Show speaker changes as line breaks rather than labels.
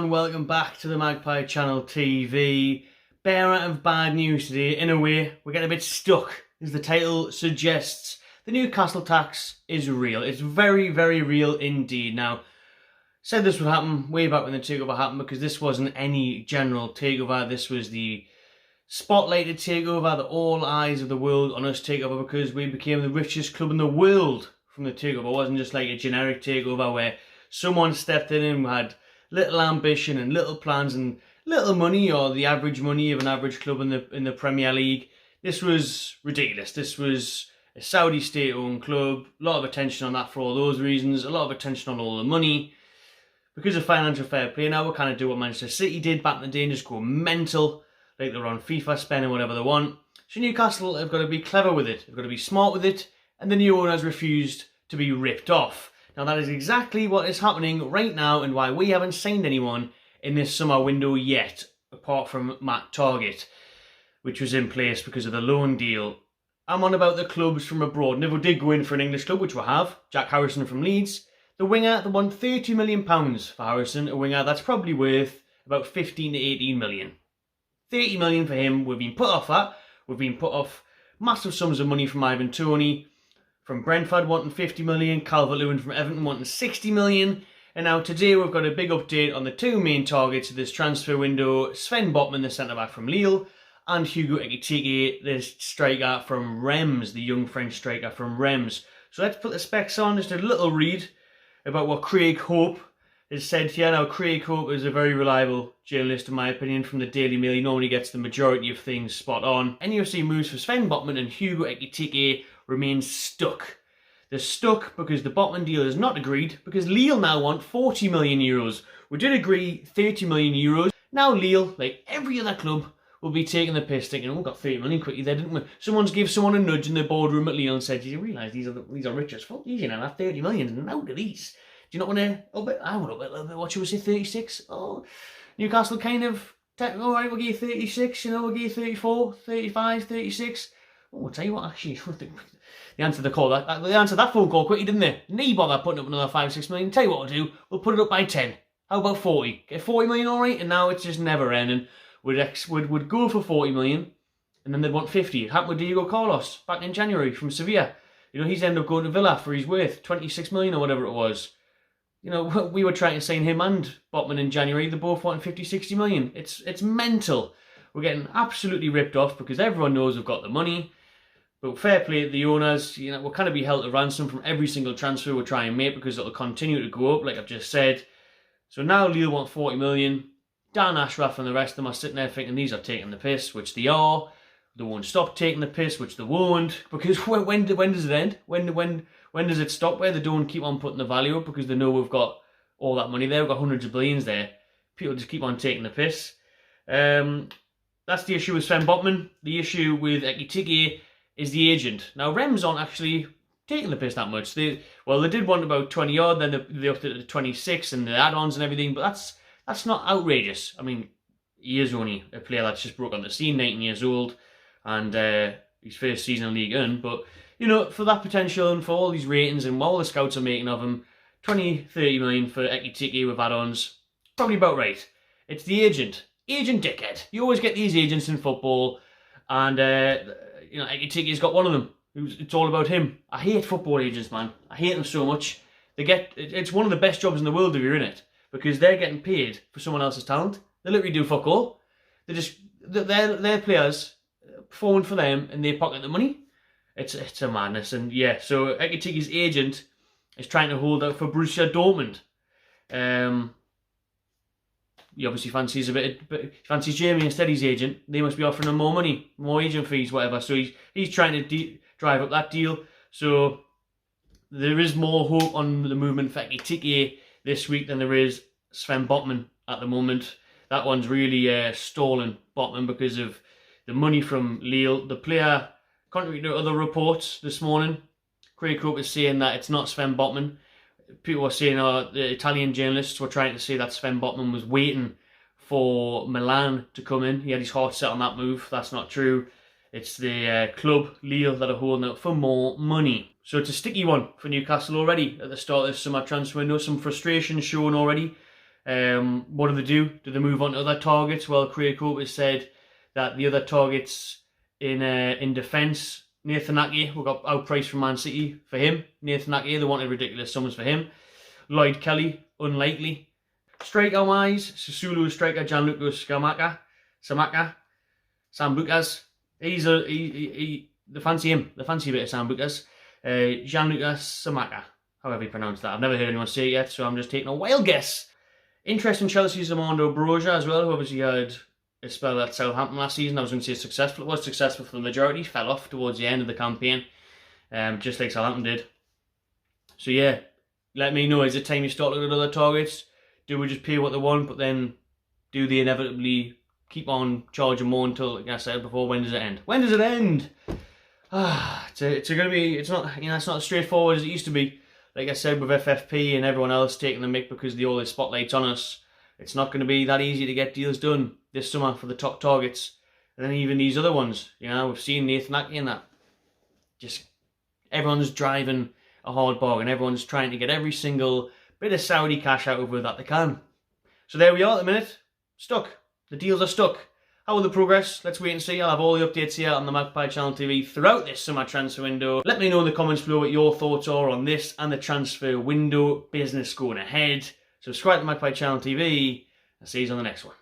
everyone, welcome back to the Magpie Channel TV. Bearer of bad news today. In a way, we're getting a bit stuck, as the title suggests. The Newcastle tax is real. It's very, very real indeed. Now, said this would happen way back when the takeover happened, because this wasn't any general takeover. This was the spotlighted takeover, the all eyes of the world on us takeover, because we became the richest club in the world from the takeover. It wasn't just like a generic takeover where someone stepped in and had little ambition and little plans and little money, or the average money of an average club in the Premier League. This was ridiculous. This was a Saudi state-owned club. A lot of attention on that for all those reasons. A lot of attention on all the money. Because of financial fair play now, we kind of do what Manchester City did back in the day and just go mental, like they're on FIFA, spending whatever they want. So Newcastle have got to be clever with it. They've got to be smart with it. And the new owners refused to be ripped off. Now that is exactly what is happening right now, and why we haven't signed anyone in this summer window yet, apart from Matt Targett, which was in place because of the loan deal. I'm on about the clubs from abroad. And if we did go in for an English club, which we have, Jack Harrison from Leeds, the winger, they want £30 million for Harrison, a winger that's probably worth about 15 to 18 million. 30 million for him. We've been put off that. We've been put off massive sums of money from Ivan Toney, from Brentford wanting 50 million, Calvert-Lewin from Everton wanting 60 million. And now today we've got a big update on the two main targets of this transfer window: Sven Botman, the centre-back from Lille, and Hugo Ekitike, the striker from Reims, the young French striker from Reims. So let's put the specs on, just a little read about what Craig Hope has said here. Now, Craig Hope is a very reliable journalist, in my opinion, from the Daily Mail. He normally gets the majority of things spot on. NUFC moves for Sven Botman and Hugo Ekitike remains stuck. They're stuck because the Botman deal is not agreed, because Lille now want 40 million euros. We did agree 30 million euros. Now Lille, like every other club, will be taking the piss, thinking, oh, we got 30 million quickly there, didn't we? Someone's gave someone a nudge in the boardroom at Lille and said, do you realise these are rich as fuck? You know, have 30 million, and out of these. Do you not want to up it? I want to up it a little bit. What should we say, 36? Oh, Newcastle kind of, all right, we'll give you 36, you know, we'll give you 34, 35, 36. Oh, I'll tell you what, actually, they answered the call. They answered that phone call quickly, didn't they? Need bother putting up another 5, 6 million. Tell you what we'll do, we'll put it up by 10. How about 40? Get 40 million all right? And now it's just never ending. Would go for 40 million, and then they'd want 50. It happened with Diego Carlos back in January from Sevilla. You know, he's ended up going to Villa for his worth, 26 million or whatever it was. You know, we were trying to sign him and Botman in January. They both wanted 50, 60 million. It's mental. We're getting absolutely ripped off because everyone knows we've got the money. But fair play to the owners. You know, we'll kind of be held to ransom from every single transfer we try and make, because it'll continue to go up, like I've just said. So now Lille want 40 million. Dan Ashraf and the rest of them are sitting there thinking these are taking the piss, which they are. They won't stop taking the piss, which they won't. Because when does it end? When does it stop where they don't keep on putting the value up, because they know we've got all that money there, we've got hundreds of billions there. People just keep on taking the piss. That's the issue with Sven Botman. The issue with Ekitike is the agent. Now, Reims aren't actually taking the piss that much. They did want about 20 odd, then they upped it to 26 and the add-ons and everything, but that's not outrageous. I mean, he is only a player that's just broke on the scene, 19 years old, and his first season in League 1, but you know, for that potential and for all these ratings and what all the scouts are making of him, 20, 30 million for Ekitike with add-ons, probably about right. It's the agent dickhead. You always get these agents in football, and you know, Ekitike's got one of them. It's all about him. I hate football agents, man. I hate them so much. It's one of the best jobs in the world if you're in it, because they're getting paid for someone else's talent. They literally do fuck all. They're players performing for them, and they pocket the money. It's a madness. And yeah, so Ekitike's agent is trying to hold out for Borussia Dortmund. He obviously fancies Jamie instead, his agent. They must be offering him more money, more agent fees, whatever. So he's trying to drive up that deal. So there is more hope on the movement for Ekitike this week than there is Sven Botman at the moment. That one's really stalling Botman because of the money from Lille. The player, contrary to other reports this morning, Craig Hope is saying that it's not Sven Botman. People were saying, the Italian journalists were trying to say that Sven Botman was waiting for Milan to come in. He had his heart set on that move. That's not true. It's the club, Lille, that are holding out for more money. So it's a sticky one for Newcastle already at the start of this summer transfer window. Some frustration shown already. What do they do? Do they move on to other targets? Well, Craig Hope has said that the other targets in defence, Nathan Ake, we got outpriced from Man City for him. Nathan Ake, they wanted ridiculous sums for him. Lloyd Kelly, unlikely. Striker-wise, Sassuolo striker Gianluca Sambucas. They fancy him. They fancy a bit of Sambucas. Gianluca Samaka, however you pronounce that. I've never heard anyone say it yet, so I'm just taking a wild guess. Interesting Chelsea's Armando Broja as well, who obviously had a spell at Southampton last season. I was going to say successful. It was successful for the majority. Fell off towards the end of the campaign, just like Southampton did. So yeah, let me know. Is it time you start looking at other targets? Do we just pay what they want, but then do they inevitably keep on charging more until, like I said before, when does it end? When does it end? It's not, it's not as straightforward as it used to be. Like I said, with FFP and everyone else taking the mick because all the spotlight's on us, it's not going to be that easy to get deals done this summer for the top targets. And then even these other ones, we've seen Nathan Ake and that. Just everyone's driving a hard bargain. Everyone's trying to get every single bit of Saudi cash out of it that they can. So there we are at the minute. Stuck. The deals are stuck. How will they progress? Let's wait and see. I'll have all the updates here on the Magpie Channel TV throughout this summer transfer window. Let me know in the comments below what your thoughts are on this and the transfer window business going ahead. Subscribe to Magpie Channel TV. I'll see you on the next one.